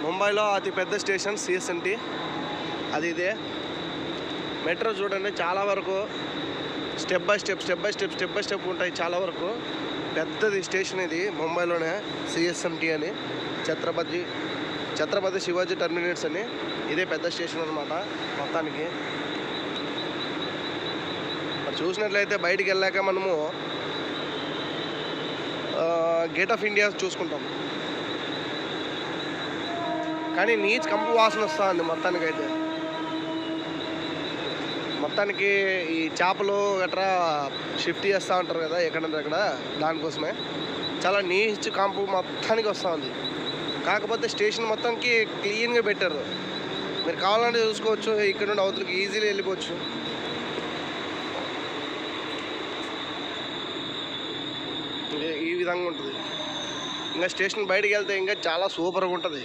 ముంబైలో అతిపెద్ద station CSMT, అది ఇదే. మెట్రో చూడండి, చాలా వరకు స్టెప్ బై స్టెప్ ఉంటాయి. చాలా వరకు పెద్దది స్టేషన్ ఇది ముంబైలోనే, సిఎస్ఎంటీ అని, ఛత్రపతి శివాజీ టర్మినేట్స్ అని. ఇదే పెద్ద స్టేషన్ అనమాట మొత్తానికి. మరి చూసినట్లయితే బయటికి వెళ్ళాక మనము గేట్ ఆఫ్ ఇండియా చూసుకుంటాం, కానీ నీచ్ కంపు వాసన వస్తుంది మొత్తానికైతే. మొత్తానికి ఈ చేపలు గట్రా షిఫ్ట్ చేస్తూ ఉంటారు కదా ఎక్కడంటే దానికోసమే చాలా నీచ్ కంపు మొత్తానికి వస్తూ ఉంది. కాకపోతే స్టేషన్ మొత్తానికి క్లీన్గా పెట్టారు, మీరు కావాలంటే చూసుకోవచ్చు. ఇక్కడ నుండి అవతలకి ఈజీగా వెళ్ళిపోవచ్చు. ఈ విధంగా ఉంటుంది. ఇంకా స్టేషన్ బయటికి వెళ్తే ఇంకా చాలా సూపర్గా ఉంటుంది.